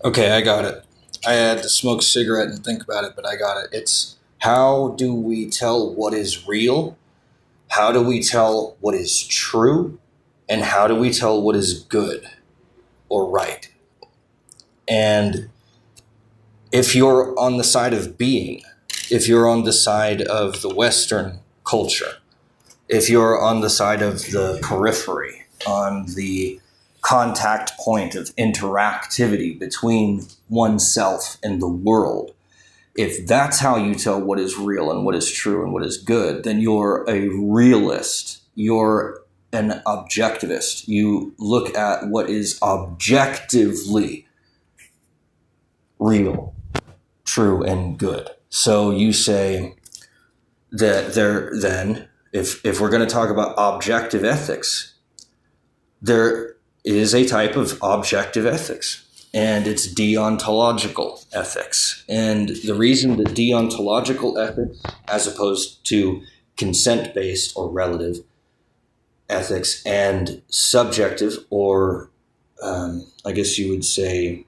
Okay, I got it. I had to smoke a cigarette and think about it, but I got it. It's how do we tell what is real? How do we tell what is true? And how do we tell what is good or right? And if you're on the side of being, if you're on the side of the Western culture, if you're on the side of the periphery, on the contact point of interactivity between oneself and the world, if that's how you tell what is real and what is true and what is good, then you're a realist. You're an objectivist. You look at what is objectively real, true, and good. So you say that if we're going to talk about objective ethics, there is a type of objective ethics, and it's deontological ethics. And the reason that deontological ethics, as opposed to consent-based or relative ethics, and subjective, or I guess you would say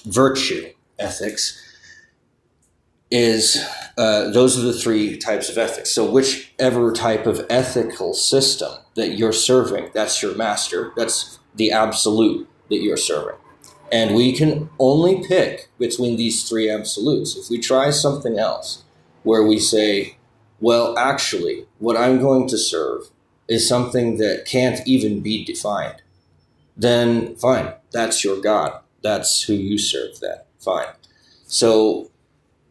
virtue ethics, is those are the three types of ethics. So whichever type of ethical system that you're serving, that's your master. That's the absolute that you're serving. And we can only pick between these three absolutes. If we try something else where we say, well, actually, what I'm going to serve is something that can't even be defined, then fine, that's your God. That's who you serve then. Fine. So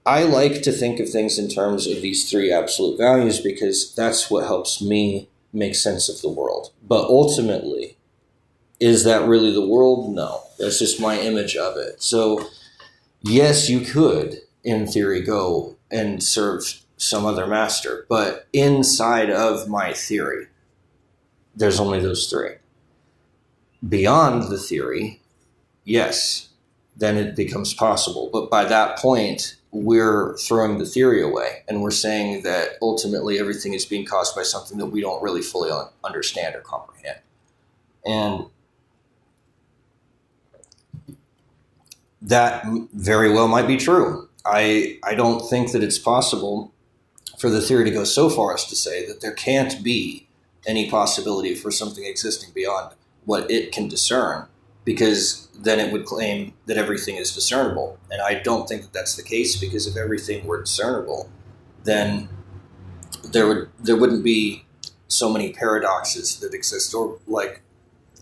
I like to think of things in terms of these three absolute values because that's what helps me make sense of the world. But ultimately, is that really the world? No. That's just my image of it. So, yes, you could, in theory, go and serve some other master. But inside of my theory, there's only those three. Beyond the theory, yes, then it becomes possible. But by that point, we're throwing the theory away and we're saying that ultimately everything is being caused by something that we don't really fully understand or comprehend. And that very well might be true. I don't think that it's possible for the theory to go so far as to say that there can't be any possibility for something existing beyond what it can discern, because then it would claim that everything is discernible. And I don't think that that's the case, because if everything were discernible, then there wouldn't be so many paradoxes that exist. Or like,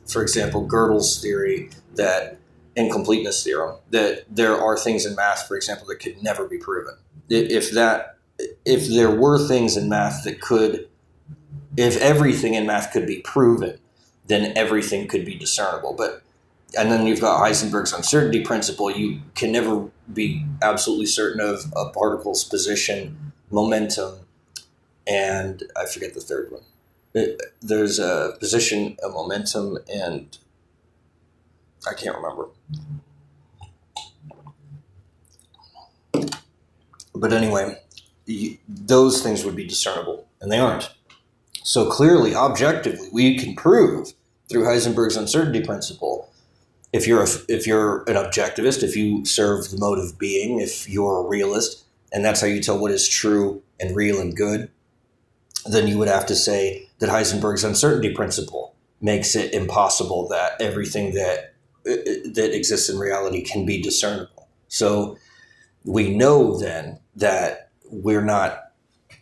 for example, Gödel's theory that incompleteness theorem, that there are things in math, for example, that could never be proven. If there were things in math that could, if everything in math could be proven, then everything could be discernible. And then you've got Heisenberg's uncertainty principle. You can never be absolutely certain of a particle's position, momentum, and I forget the third one. There's a position, a momentum, and I can't remember. But anyway, those things would be discernible, and they aren't. So clearly, objectively, we can prove through Heisenberg's uncertainty principle, if you're an objectivist, if you serve the mode of being, if you're a realist, and that's how you tell what is true and real and good, then you would have to say that Heisenberg's uncertainty principle makes it impossible that everything that exists in reality can be discernible. So we know then that we're not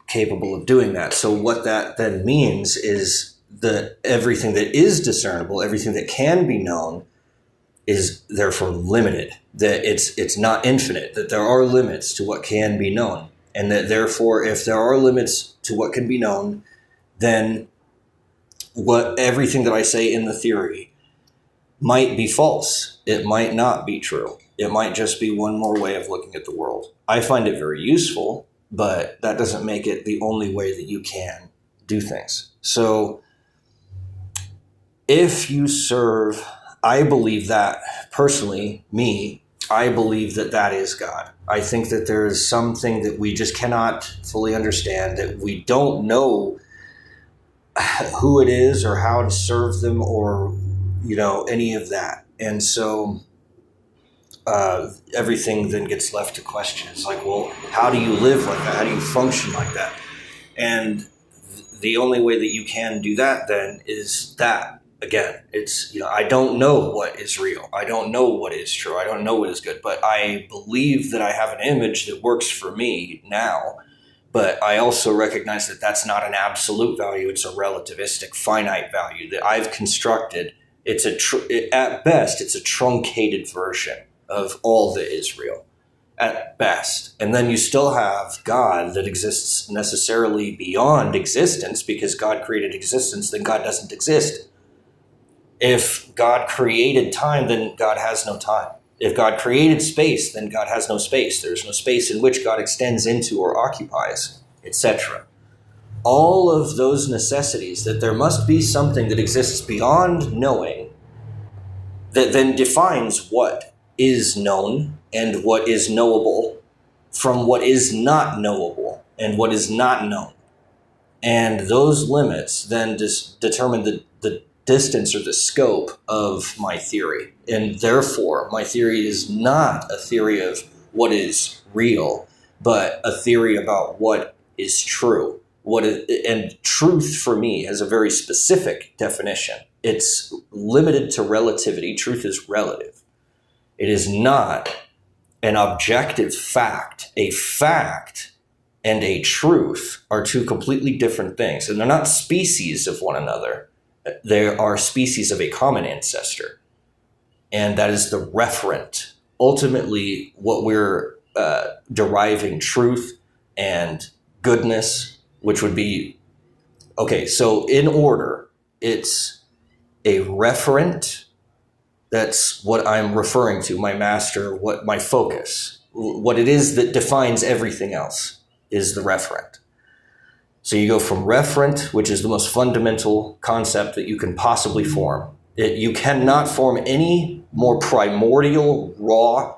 capable of doing that. So what that then means is that everything that is discernible, everything that can be known, is therefore limited. That it's not infinite, that there are limits to what can be known. And that therefore, if there are limits to what can be known, then everything that I say in the theory might be false. It might not be true. It might just be one more way of looking at the world. I find it very useful, but that doesn't make it the only way that you can do things. So if you serve, I believe that, personally, I believe that that is God. I think that there is something that we just cannot fully understand, that we don't know who it is or how to serve them or, any of that. And so everything then gets left to question. It's like, well, how do you live like that? How do you function like that? And the only way that you can do that then is that. Again, it's, I don't know what is real. I don't know what is true. I don't know what is good. But I believe that I have an image that works for me now. But I also recognize that that's not an absolute value. It's a relativistic, finite value that I've constructed. It's at best, it's a truncated version of all that is real, at best. And then you still have God that exists necessarily beyond existence, because God created existence, then God doesn't exist. If God created time, then God has no time. If God created space, then God has no space. There's no space in which God extends into or occupies, etc. All of those necessities, that there must be something that exists beyond knowing, that then defines what is known and what is knowable from what is not knowable and what is not known. And those limits then determine the distance or the scope of my theory. And therefore, my theory is not a theory of what is real, but a theory about what is true. And truth for me has a very specific definition. It's limited to relativity. Truth is relative. It is not an objective fact. A fact and a truth are two completely different things, and they're not species of one another. They are species of a common ancestor, and that is the referent. Ultimately, what we're deriving truth and goodness, which would be, okay, so in order, it's a referent. That's what I'm referring to, my master, what my focus, what it is that defines everything else is the referent. So you go from referent, which is the most fundamental concept that you can possibly form. You cannot form any more primordial, raw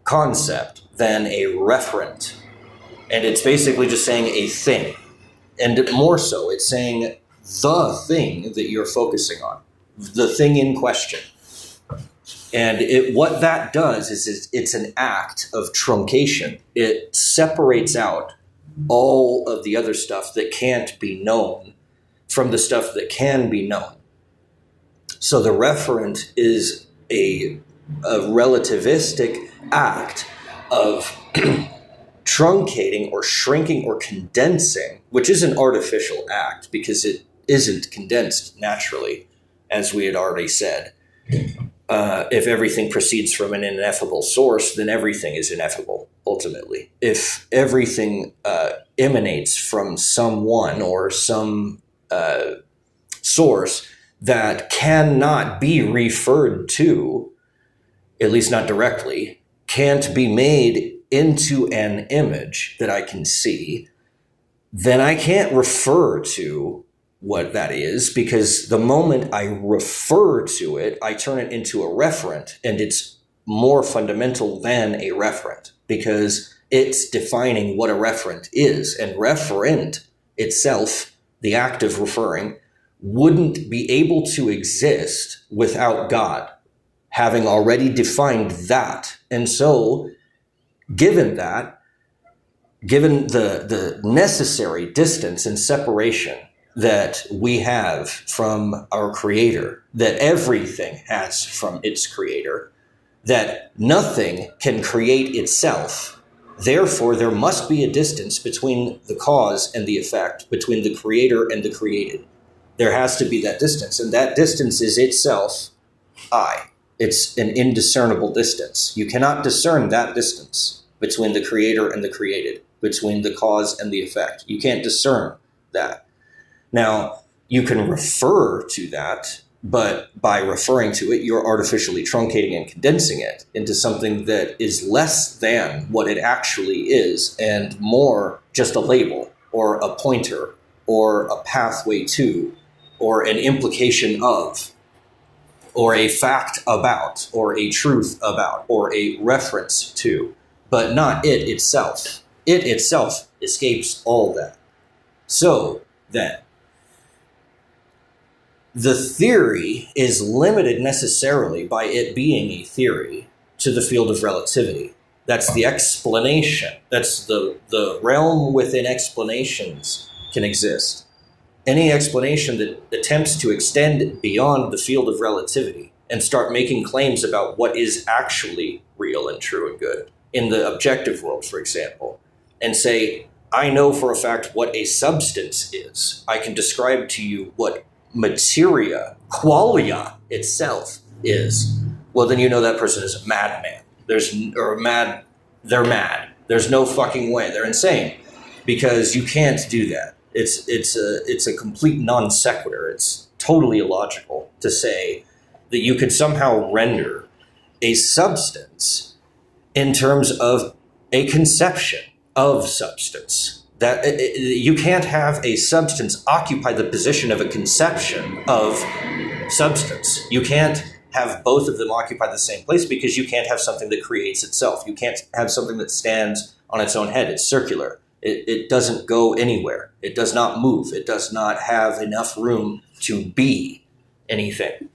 concept than a referent. And it's basically just saying a thing. And more so, it's saying the thing that you're focusing on, the thing in question. And what that does is it's an act of truncation. It separates out all of the other stuff that can't be known from the stuff that can be known. So the referent is a relativistic act of truncating or shrinking or condensing, which is an artificial act because it isn't condensed naturally, as we had already said. If everything proceeds from an ineffable source, then everything is ineffable, ultimately. If everything emanates from someone or some source that cannot be referred to, at least not directly, can't be made into an image that I can see, then I can't refer to what that is, because the moment I refer to it, I turn it into a referent, and it's more fundamental than a referent because it's defining what a referent is. And referent itself, the act of referring, wouldn't be able to exist without God having already defined that. And so, given that, given the necessary distance and separation that we have from our Creator, that everything has from its Creator, that nothing can create itself, therefore there must be a distance between the cause and the effect, between the Creator and the created. There has to be that distance, and that distance is itself I. It's an indiscernible distance. You cannot discern that distance between the Creator and the created, between the cause and the effect. You can't discern that. Now, you can refer to that, but by referring to it, you're artificially truncating and condensing it into something that is less than what it actually is and more just a label or a pointer or a pathway to or an implication of or a fact about or a truth about or a reference to, but not it itself. It itself escapes all that. So then, the theory is limited necessarily by it being a theory to the field of relativity. That's the explanation. That's the realm within explanations can exist. Any explanation that attempts to extend beyond the field of relativity and start making claims about what is actually real and true and good in the objective world, for example, and say, I know for a fact what a substance is. I can describe to you what materia, qualia itself is. Well, then you know that person is a madman. They're mad. There's no fucking way. They're insane, because you can't do that. It's a complete non sequitur. It's totally illogical to say that you could somehow render a substance in terms of a conception of substance. That you can't have a substance occupy the position of a conception of substance. You can't have both of them occupy the same place, because you can't have something that creates itself. You can't have something that stands on its own head. It's circular. It doesn't go anywhere. It does not move. It does not have enough room to be anything,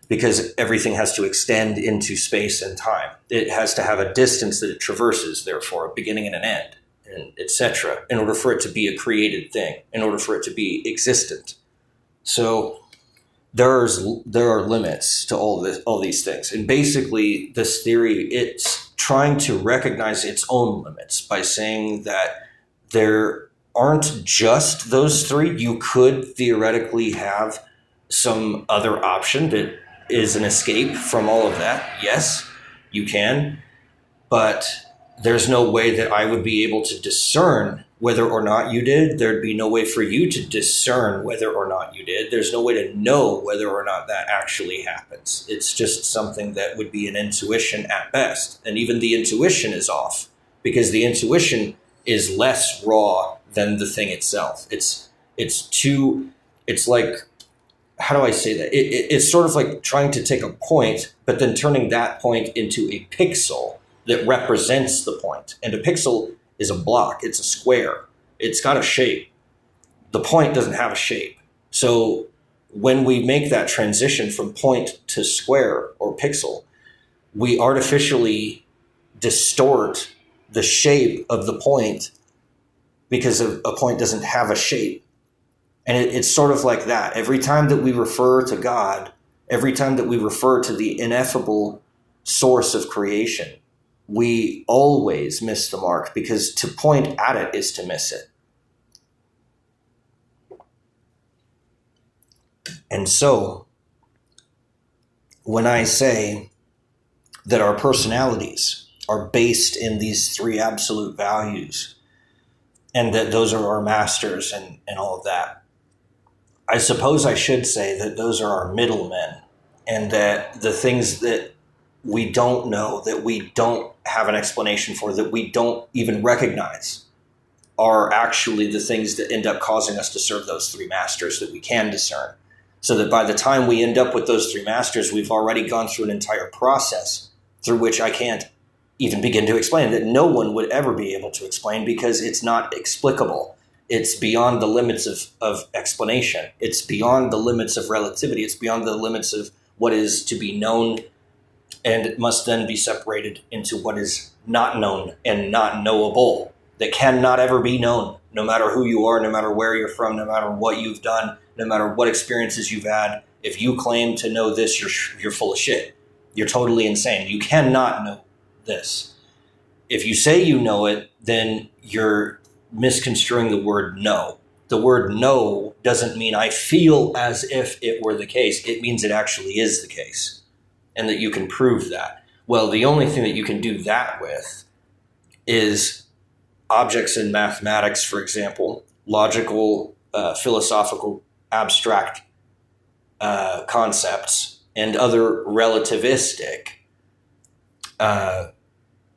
because everything has to extend into space and time. It has to have a distance that it traverses, therefore, a beginning and an end, and etc., in order for it to be a created thing, in order for it to be existent. So there are limits to all these things. And basically, this theory, it's trying to recognize its own limits by saying that there aren't just those three. You could theoretically have some other option that is an escape from all of that. Yes, you can. But there's no way that I would be able to discern whether or not you did. There'd be no way for you to discern whether or not you did. There's no way to know whether or not that actually happens. It's just something that would be an intuition at best. And even the intuition is off, because the intuition is less raw than the thing itself. It's like, how do I say that? It's sort of like trying to take a point, but then turning that point into a pixel that represents the point. And a pixel is a block. It's a square. It's got a shape. The point doesn't have a shape. So when we make that transition from point to square or pixel, we artificially distort the shape of the point, because a point doesn't have a shape. And it's sort of like that. Every time that we refer to God, every time that we refer to the ineffable source of creation, we always miss the mark, because to point at it is to miss it. And so, when I say that our personalities are based in these three absolute values, and that those are our masters and all of that, I suppose I should say that those are our middlemen, and that the things that we don't know, that we don't have an explanation for, that we don't even recognize, are actually the things that end up causing us to serve those three masters that we can discern. So that by the time we end up with those three masters, we've already gone through an entire process through which I can't even begin to explain, that no one would ever be able to explain, because it's not explicable. It's beyond the limits of explanation. It's beyond the limits of relativity. It's beyond the limits of what is to be known, and it must then be separated into what is not known and not knowable, that cannot ever be known, no matter who you are, no matter where you're from, no matter what you've done, no matter what experiences you've had. If you claim to know this, you're full of shit. You're totally insane. You cannot know this. If you say you know it, then you're misconstruing the word know. The word know doesn't mean I feel as if it were the case. It means it actually is the case, and that you can prove that. Well, the only thing that you can do that with is objects in mathematics, for example, logical, philosophical, abstract concepts, and other relativistic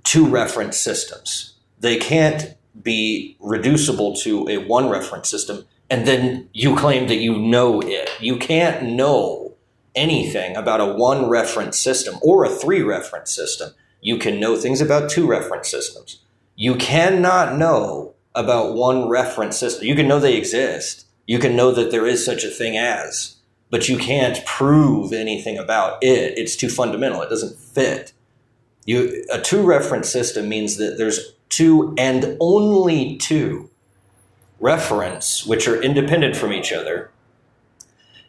two-reference systems. They can't be reducible to a one-reference system, and then you claim that you know it. You can't know anything about a one-reference system or a three-reference system. You can know things about two-reference systems. You cannot know about one reference system. You can know they exist. You can know that there is such a thing as, but you can't prove anything about it. It's too fundamental. It doesn't fit. A two reference system means that there's two and only two referents which are independent from each other.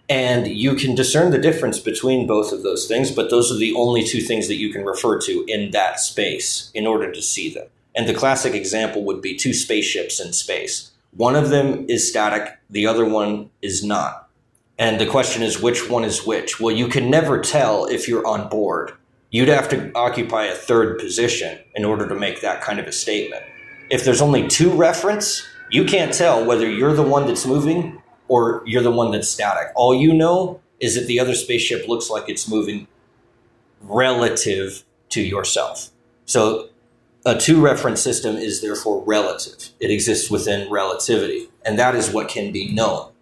And you can discern the difference between both of those things, but those are the only two things that you can refer to in that space in order to see them. And the classic example would be two spaceships in space. One of them is static, the other one is not. And the question is, which one is which? Well, you can never tell if you're on board. You'd have to occupy a third position in order to make that kind of a statement. If there's only two reference, you can't tell whether you're the one that's moving or you're the one that's static. All you know is that the other spaceship looks like it's moving relative to yourself. So a two reference system is therefore relative. It exists within relativity, and that is what can be known.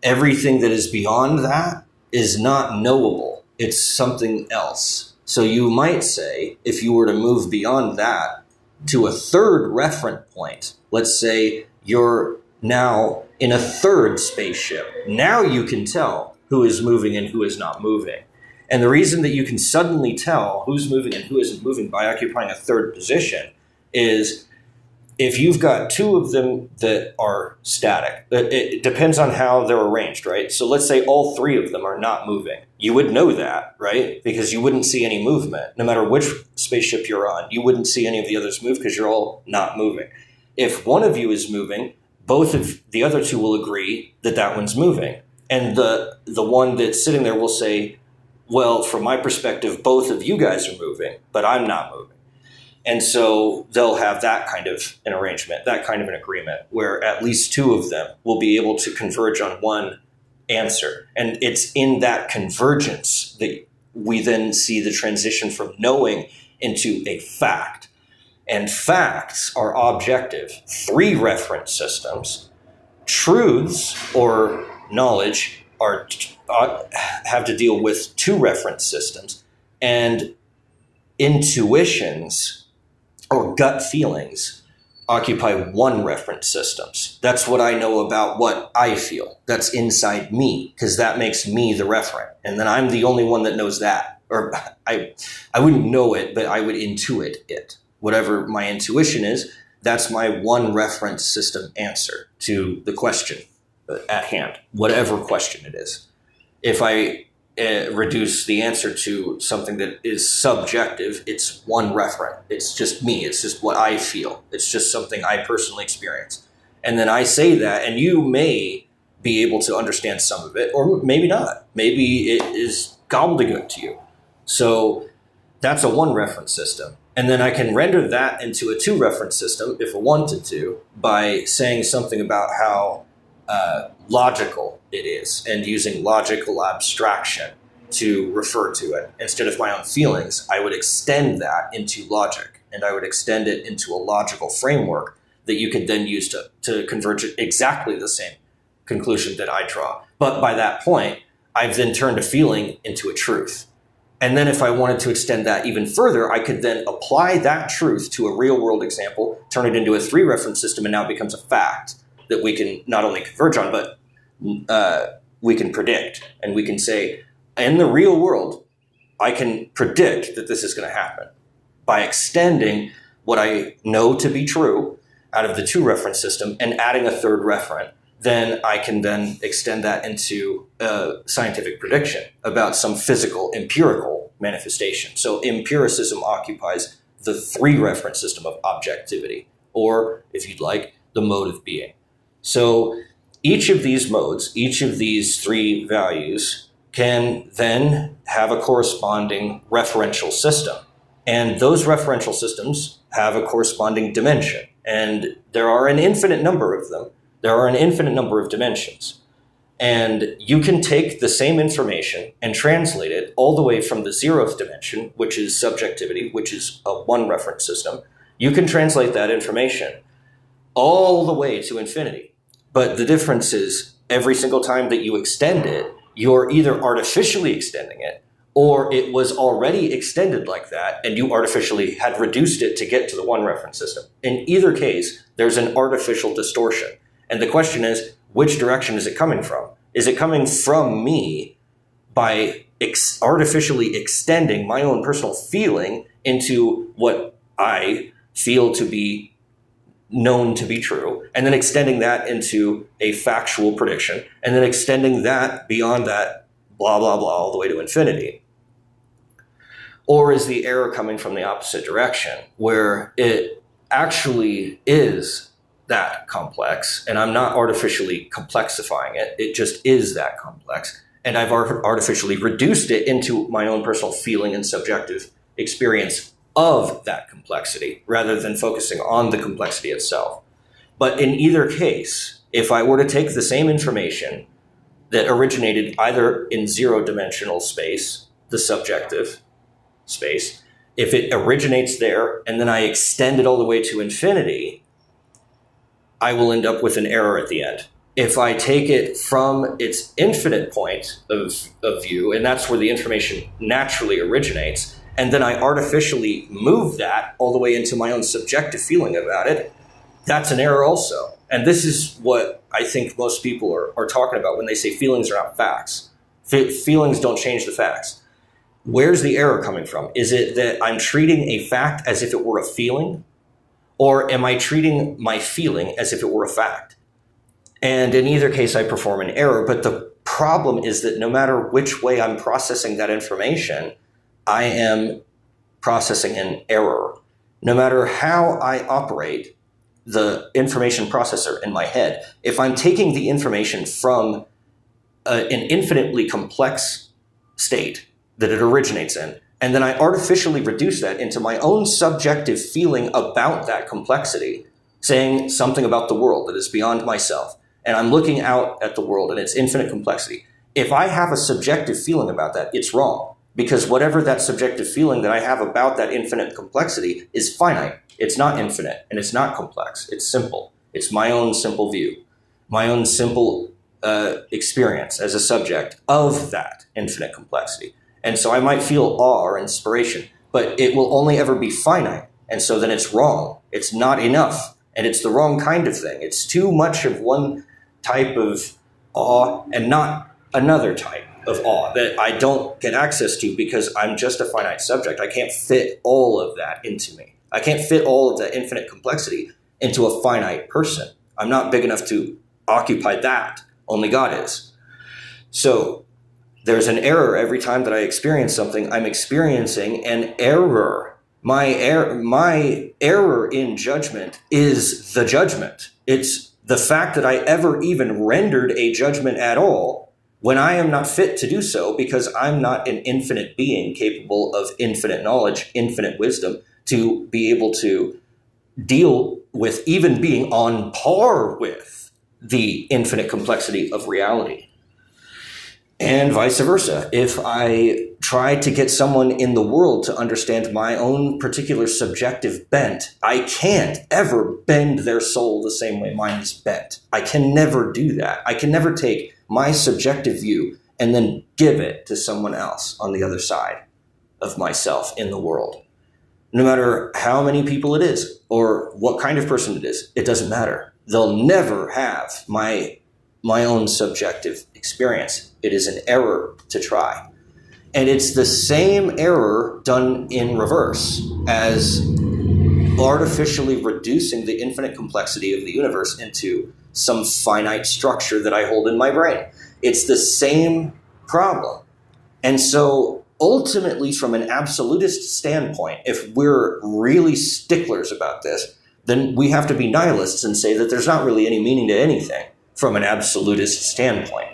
Everything that is beyond that is not knowable. It's something else. So you might say, if you were to move beyond that to a third referent point, let's say you're now in a third spaceship, now you can tell who is moving and who is not moving. And the reason that you can suddenly tell who's moving and who isn't moving by occupying a third position is if you've got two of them that are static. It depends on how they're arranged, right? So let's say all three of them are not moving. You would know that, right? Because you wouldn't see any movement. No matter which spaceship you're on, you wouldn't see any of the others move because you're all not moving. If one of you is moving, both of the other two will agree that that one's moving. And the one that's sitting there will say, well, from my perspective, both of you guys are moving, but I'm not moving. And so they'll have that kind of an arrangement, that kind of an agreement, where at least two of them will be able to converge on one answer. And it's in that convergence that we then see the transition from knowing into a fact. And facts are objective. Three reference systems, truths or knowledge have to deal with two reference systems, and intuitions or gut feelings occupy one reference systems. That's what I know about what I feel. That's inside me, because that makes me the referent. And then I'm the only one that knows that. Or I wouldn't know it, but I would intuit it. Whatever my intuition is, that's my one reference system answer to the question at hand, whatever question it is. If I reduce the answer to something that is subjective, it's one referent. It's just me. It's just what I feel. It's just something I personally experience. And then I say that, and you may be able to understand some of it, or maybe not. Maybe it is gobbledygook to you. So that's a one reference system. And then I can render that into a two reference system if I wanted to by saying something about how logical it is and using logical abstraction to refer to it. Instead of my own feelings, I would extend that into logic, and I would extend it into a logical framework that you could then use to converge at exactly the same conclusion that I draw. But by that point, I've then turned a feeling into a truth. And then if I wanted to extend that even further, I could then apply that truth to a real world example, turn it into a three reference system, and now it becomes a fact that we can not only converge on, but we can predict. And we can say, in the real world, I can predict that this is going to happen by extending what I know to be true out of the two reference system and adding a third referent. Then I can then extend that into a scientific prediction about some physical, empirical manifestation. So empiricism occupies the three reference system of objectivity, or if you'd like, the mode of being. So each of these modes, each of these three values can then have a corresponding referential system. And those referential systems have a corresponding dimension. And there are an infinite number of them. There are an infinite number of dimensions. And you can take the same information and translate it all the way from the zeroth dimension, which is subjectivity, which is a one reference system. You can translate that information all the way to infinity. But the difference is every single time that you extend it, you're either artificially extending it, or it was already extended like that, and you artificially had reduced it to get to the one reference system. In either case, there's an artificial distortion. And the question is, which direction is it coming from? Is it coming from me by artificially extending my own personal feeling into what I feel to be known to be true, and then extending that into a factual prediction, and then extending that beyond that, blah, blah, blah, all the way to infinity? Or is the error coming from the opposite direction, where it actually is that complex, and I'm not artificially complexifying it, it just is that complex, and I've artificially reduced it into my own personal feeling and subjective experience of that complexity, rather than focusing on the complexity itself. But in either case, if I were to take the same information that originated either in zero-dimensional space, the subjective space, if it originates there and then I extend it all the way to infinity, I will end up with an error at the end. If I take it from its infinite point of view, and that's where the information naturally originates, and then I artificially move that all the way into my own subjective feeling about it, that's an error also. And this is what I think most people are talking about when they say feelings are not facts. Feelings don't change the facts. Where's the error coming from? Is it that I'm treating a fact as if it were a feeling? Or am I treating my feeling as if it were a fact? And in either case, I perform an error. But the problem is that no matter which way I'm processing that information, I am processing an error. No matter how I operate the information processor in my head, if I'm taking the information from an infinitely complex state that it originates in, and then I artificially reduce that into my own subjective feeling about that complexity, saying something about the world that is beyond myself, and I'm looking out at the world and its infinite complexity. If I have a subjective feeling about that, it's wrong, because whatever that subjective feeling that I have about that infinite complexity is finite. It's not infinite, and it's not complex. It's simple. It's my own simple view, my own simple experience as a subject of that infinite complexity. And so I might feel awe or inspiration, but it will only ever be finite. And so then it's wrong. It's not enough. And it's the wrong kind of thing. It's too much of one type of awe and not another type of awe that I don't get access to because I'm just a finite subject. I can't fit all of that into me. I can't fit all of that infinite complexity into a finite person. I'm not big enough to occupy that. Only God is. So there's an error every time that I experience something. I'm experiencing an error. My error in judgment is the judgment. It's the fact that I ever even rendered a judgment at all when I am not fit to do so, because I'm not an infinite being capable of infinite knowledge, infinite wisdom, to be able to deal with even being on par with the infinite complexity of reality. And vice versa. If I try to get someone in the world to understand my own particular subjective bent, I can't ever bend their soul the same way mine is bent. I can never do that. I can never take my subjective view and then give it to someone else on the other side of myself in the world. No matter how many people it is or what kind of person it is, it doesn't matter. They'll never have my own subjective experience. It is an error to try. And it's the same error done in reverse as artificially reducing the infinite complexity of the universe into some finite structure that I hold in my brain. It's the same problem. And so ultimately, from an absolutist standpoint, if we're really sticklers about this, then we have to be nihilists and say that there's not really any meaning to anything from an absolutist standpoint.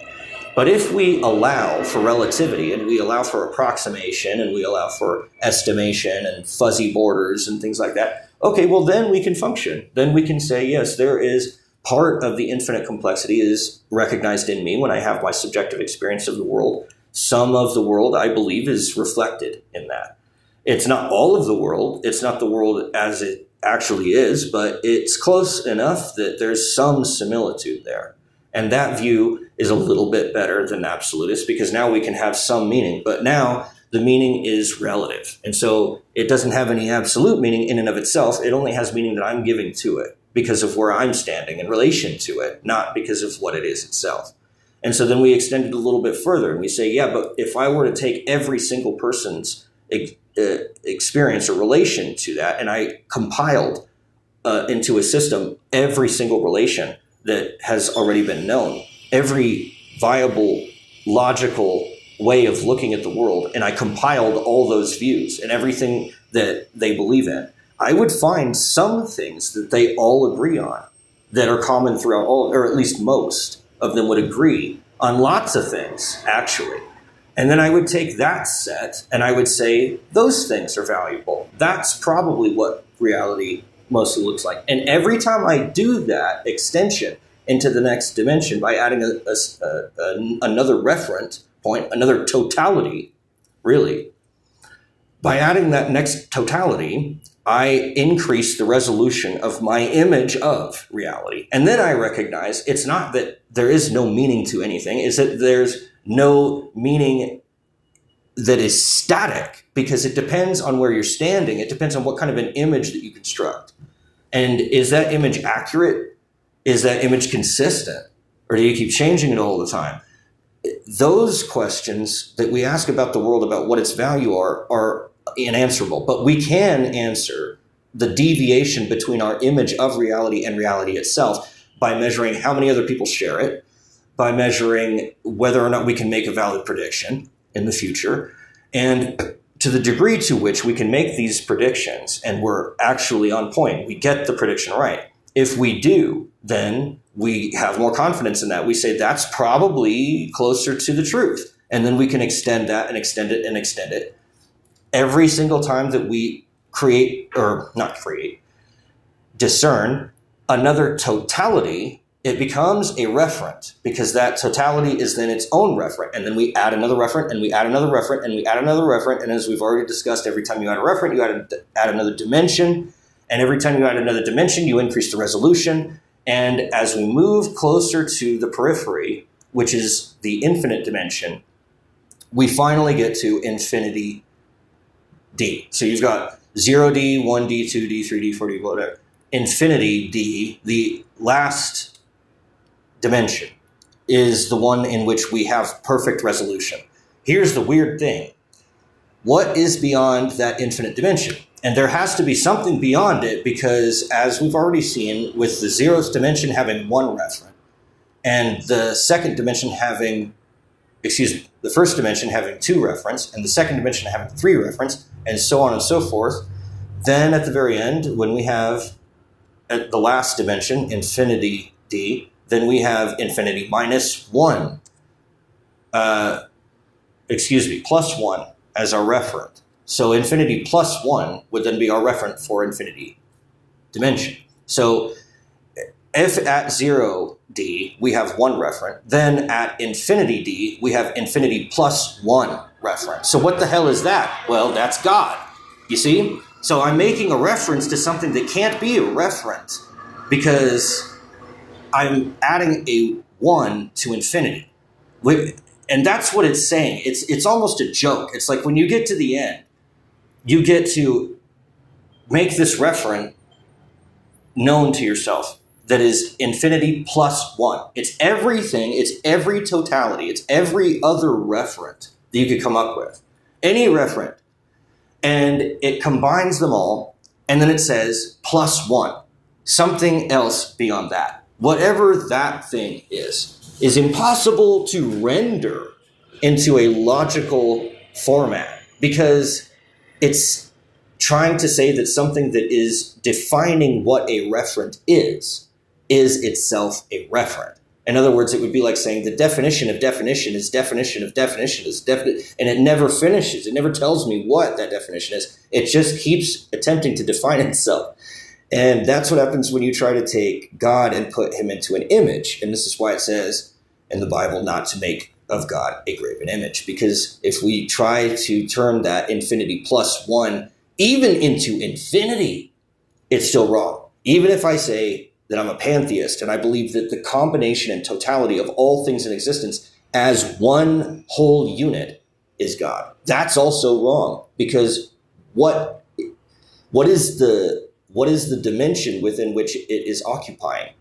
But if we allow for relativity and we allow for approximation and we allow for estimation and fuzzy borders and things like that, okay, well, then we can function. Then we can say, yes, there is part of the infinite complexity is recognized in me when I have my subjective experience of the world. Some of the world, I believe, is reflected in that. It's not all of the world. It's not the world as it actually is, but it's close enough that there's some similitude there. And that view is a little bit better than absolutist because now we can have some meaning, but now the meaning is relative. And so it doesn't have any absolute meaning in and of itself. It only has meaning that I'm giving to it because of where I'm standing in relation to it, not because of what it is itself. And so then we extend it a little bit further and we say, yeah, but if I were to take every single person's experience or relation to that, and I compiled into a system every single relation that has already been known, every viable, logical way of looking at the world, and I compiled all those views and everything that they believe in, I would find some things that they all agree on that are common throughout all, or at least most of them would agree on lots of things, actually. And then I would take that set and I would say, those things are valuable. That's probably what reality mostly looks like. And every time I do that extension into the next dimension by adding another referent point, another totality, really, by adding that next totality, I increase the resolution of my image of reality. And then I recognize it's not that there is no meaning to anything, it's that there's no meaning that is static, because it depends on where you're standing. It depends on what kind of an image that you construct. And is that image accurate? Is that image consistent? Or do you keep changing it all the time? Those questions that we ask about the world, about what its value are unanswerable. But we can answer the deviation between our image of reality and reality itself by measuring how many other people share it, by measuring whether or not we can make a valid prediction in the future, and to the degree to which we can make these predictions and we're actually on point, we get the prediction right. If we do, then we have more confidence in that. We say that's probably closer to the truth. And then we can extend that and extend it and extend it. Every single time that we discern another totality, it becomes a referent, because that totality is then its own referent. And then we add another referent, and we add another referent, and we add another referent. And as we've already discussed, every time you add a referent, you add another dimension. And every time you add another dimension, you increase the resolution. And as we move closer to the periphery, which is the infinite dimension, we finally get to infinity D. So you've got 0D, 1D, 2D, 3D, 4D, whatever. Infinity D, the last dimension, is the one in which we have perfect resolution. Here's the weird thing. What is beyond that infinite dimension? And there has to be something beyond it, because as we've already seen, with the 0th dimension having one referent, and the first dimension having 2 referents, and the second dimension having 3 referents, and so on and so forth, then at the very end, when we have at the last dimension, infinity D, then we have infinity minus 1, plus 1 as our referent. So infinity plus 1 would then be our referent for infinity dimension. So if at 0D we have 1 referent, then at infinity D we have infinity plus 1 referent. So what the hell is that? Well, that's God. You see? So I'm making a reference to something that can't be a referent, because I'm adding a 1 to infinity. And that's what it's saying. It's almost a joke. It's like when you get to the end, you get to make this referent known to yourself that is infinity plus 1. It's everything. It's every totality. It's every other referent that you could come up with. Any referent. And it combines them all, and then it says plus 1. Something else beyond that. Whatever that thing is impossible to render into a logical format, because it's trying to say that something that is defining what a referent is itself a referent. In other words, it would be like saying the definition of definition is definition of definition is definite, and it never finishes. It never tells me what that definition is. It just keeps attempting to define itself. And that's what happens when you try to take God and put him into an image. And this is why it says in the Bible not to make of God a graven image. Because if we try to turn that infinity plus 1 even into infinity, it's still wrong. Even if I say that I'm a pantheist and I believe that the combination and totality of all things in existence as one whole unit is God, that's also wrong. Because what is the dimension within which it is occupying?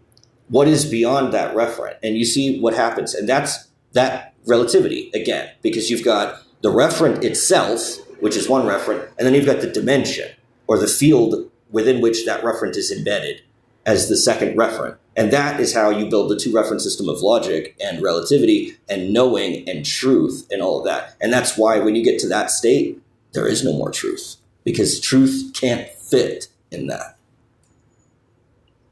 What is beyond that referent? And you see what happens. And that's that relativity again, because you've got the referent itself which is one referent, and then you've got the dimension, or the field within which that referent is embedded, as the second referent. And that is how you build the two reference system of logic and relativity and knowing and truth and all of that. And that's why when you get to that state, there is no more truth, because truth can't fit in that.